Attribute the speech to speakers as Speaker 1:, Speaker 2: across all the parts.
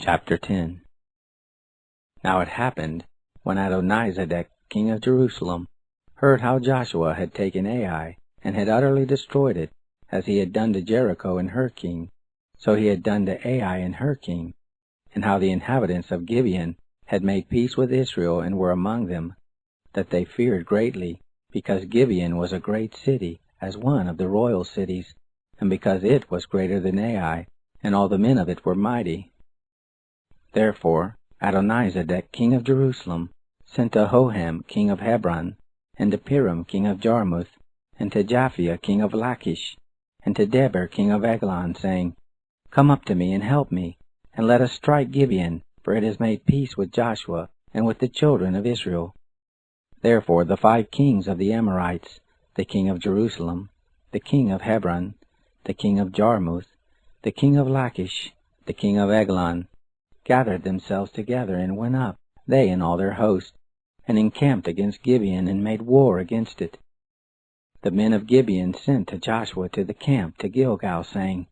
Speaker 1: Chapter 10. Now it happened, when Adonizedek king of Jerusalem heard how Joshua had taken Ai, and had utterly destroyed it, as he had done to Jericho and her king, so he had done to Ai and her king, and how the inhabitants of Gibeon had made peace with Israel and were among them, that they feared greatly, because Gibeon was a great city, as one of the royal cities, and because it was greater than Ai, and all the men of it were mighty. Therefore Adonizedek king of Jerusalem sent to Hoham king of Hebron, and to Piram king of Jarmuth, and to Japhia king of Lachish, and to Deber king of Eglon, saying, Come up to me and help me, and let us strike Gibeon, for it has made peace with Joshua and with the children of Israel. Therefore the 5 kings of the Amorites, the king of Jerusalem, the king of Hebron, the king of Jarmuth, the king of Lachish, the king of Eglon, gathered themselves together and went up, they and all their host, and encamped against Gibeon and made war against it. The men of Gibeon sent to Joshua to the camp to Gilgal, saying,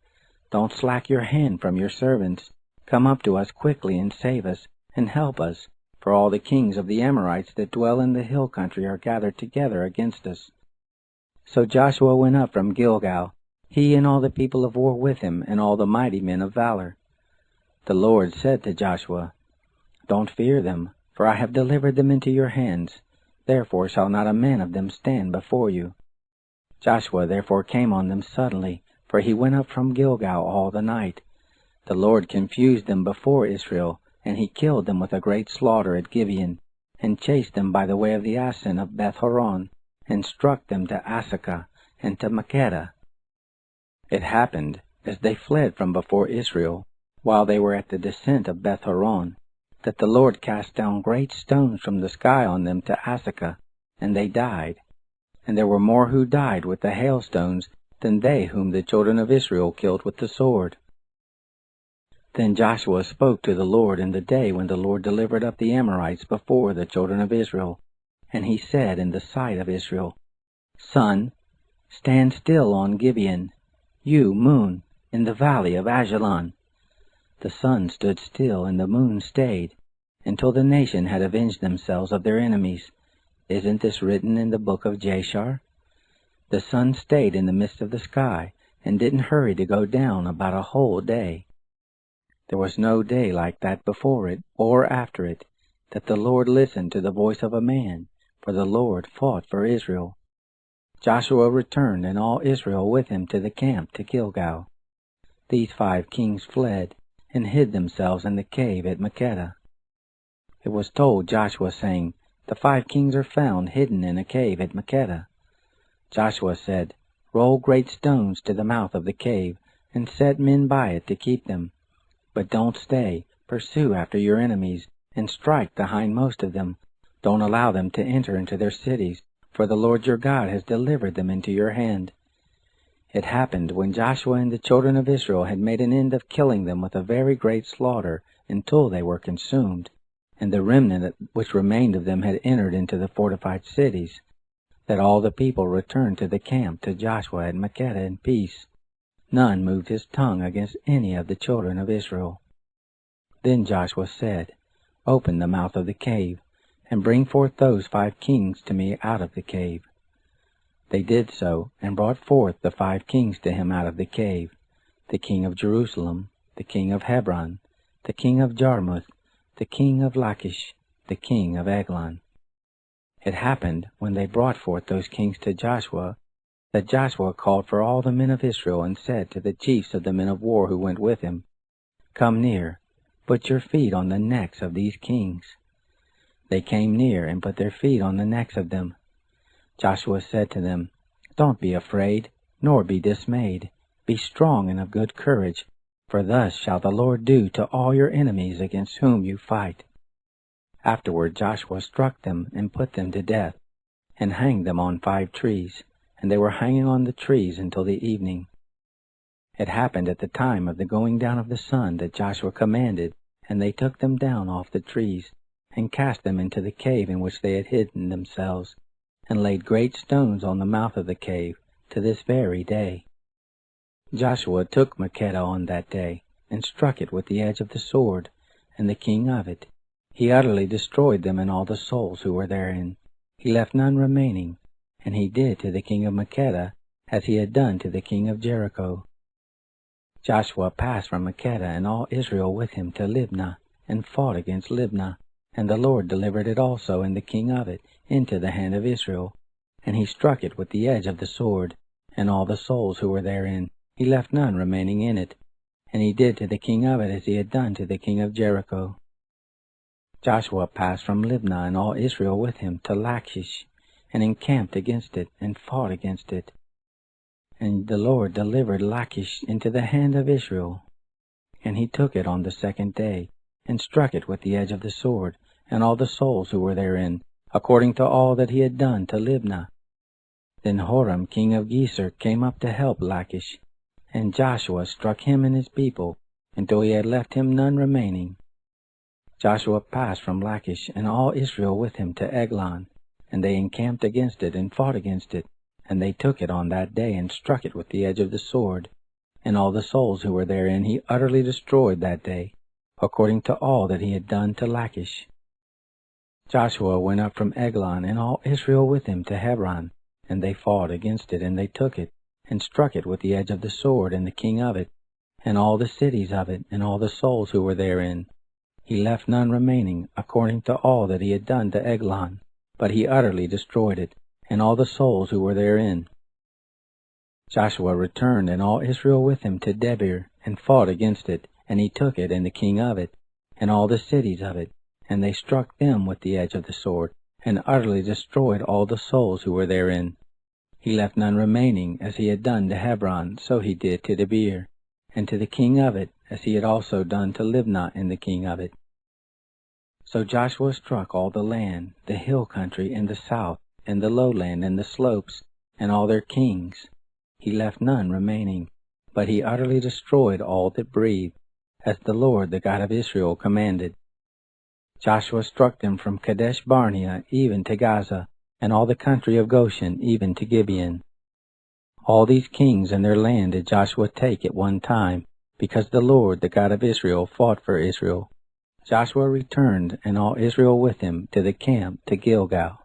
Speaker 1: Don't slack your hand from your servants. Come up to us quickly and save us, and help us, for all the kings of the Amorites that dwell in the hill country are gathered together against us. So Joshua went up from Gilgal, he and all the people of war with him, and all the mighty men of valor. The Lord said to Joshua, Don't fear them, for I have delivered them into your hands. Therefore shall not a man of them stand before you. Joshua therefore came on them suddenly, for he went up from Gilgal all the night. The Lord confused them before Israel, and he killed them with a great slaughter at Gibeon, and chased them by the way of the Asin of Beth-horon, and struck them to Asakah and to Makkedah. It happened, as they fled from before Israel, while they were at the descent of Beth-horon, that the Lord cast down great stones from the sky on them to Asakah, and they died. And there were more who died with the hailstones than they whom the children of Israel killed with the sword. Then Joshua spoke to the Lord in the day when the Lord delivered up the Amorites before the children of Israel, and he said in the sight of Israel, Sun, stand still on Gibeon, you, moon, in the valley of Ajalon. The sun stood still, and the moon stayed, until the nation had avenged themselves of their enemies. Isn't this written in the book of Jashar? The sun stayed in the midst of the sky, and didn't hurry to go down about a whole day. There was no day like that before it, or after it, that the Lord listened to the voice of a man, for the Lord fought for Israel. Joshua returned, and all Israel with him to the camp to Gilgal. These 5 kings fled, and hid themselves in the cave at Makkedah. It was told Joshua, saying, The 5 kings are found hidden in a cave at Makkedah. Joshua said, Roll great stones to the mouth of the cave, and set men by it to keep them. But don't stay, pursue after your enemies, and strike the hindmost of them. Don't allow them to enter into their cities, for the Lord your God has delivered them into your hand. It happened, when Joshua and the children of Israel had made an end of killing them with a very great slaughter, until they were consumed, and the remnant which remained of them had entered into the fortified cities, that all the people returned to the camp to Joshua at Makkedah in peace. None moved his tongue against any of the children of Israel. Then Joshua said, Open the mouth of the cave, and bring forth those 5 kings to me out of the cave. They did so, and brought forth the 5 kings to him out of the cave, the king of Jerusalem, the king of Hebron, the king of Jarmuth, the king of Lachish, the king of Eglon. It happened, when they brought forth those kings to Joshua, that Joshua called for all the men of Israel, and said to the chiefs of the men of war who went with him, Come near, put your feet on the necks of these kings. They came near, and put their feet on the necks of them. Joshua said to them, Don't be afraid, nor be dismayed. Be strong and of good courage, for thus shall the Lord do to all your enemies against whom you fight. Afterward Joshua struck them, and put them to death, and hanged them on 5 trees, and they were hanging on the trees until the evening. It happened at the time of the going down of the sun that Joshua commanded, and they took them down off the trees, and cast them into the cave in which they had hidden themselves, and laid great stones on the mouth of the cave to this very day. Joshua took Makkedah on that day, and struck it with the edge of the sword, and the king of it. He utterly destroyed them and all the souls who were therein. He left none remaining, and he did to the king of Makkedah as he had done to the king of Jericho. Joshua passed from Makkedah and all Israel with him to Libnah, and fought against Libnah, and the Lord delivered it also and the king of it into the hand of Israel. And he struck it with the edge of the sword, and all the souls who were therein. He left none remaining in it. And he did to the king of it as he had done to the king of Jericho. Joshua passed from Libnah and all Israel with him to Lachish, and encamped against it, and fought against it. And the Lord delivered Lachish into the hand of Israel. And he took it on the second day, and struck it with the edge of the sword, and all the souls who were therein, according to all that he had done to Libnah. Then Horam king of Geser came up to help Lachish, and Joshua struck him and his people, until he had left him none remaining. Joshua passed from Lachish and all Israel with him to Eglon, and they encamped against it and fought against it, and they took it on that day and struck it with the edge of the sword, and all the souls who were therein he utterly destroyed that day, according to all that he had done to Lachish. Joshua went up from Eglon and all Israel with him to Hebron, and they fought against it, and they took it, and struck it with the edge of the sword, and the king of it, and all the cities of it, and all the souls who were therein. He left none remaining, according to all that he had done to Eglon, but he utterly destroyed it, and all the souls who were therein. Joshua returned, and all Israel with him to Debir, and fought against it, and he took it, and the king of it, and all the cities of it, and they struck them with the edge of the sword, and utterly destroyed all the souls who were therein. He left none remaining, as he had done to Hebron, so he did to Debir, and to the king of it, as he had also done to Libnah and the king of it. So Joshua struck all the land, the hill country, and the south, and the lowland, and the slopes, and all their kings. He left none remaining, but he utterly destroyed all that breathed, as the Lord, the God of Israel, commanded. Joshua struck them from Kadesh Barnea even to Gaza, and all the country of Goshen even to Gibeon. All these kings and their land did Joshua take at one time, because the Lord, the God of Israel, fought for Israel. Joshua returned, and all Israel with him, to the camp to Gilgal.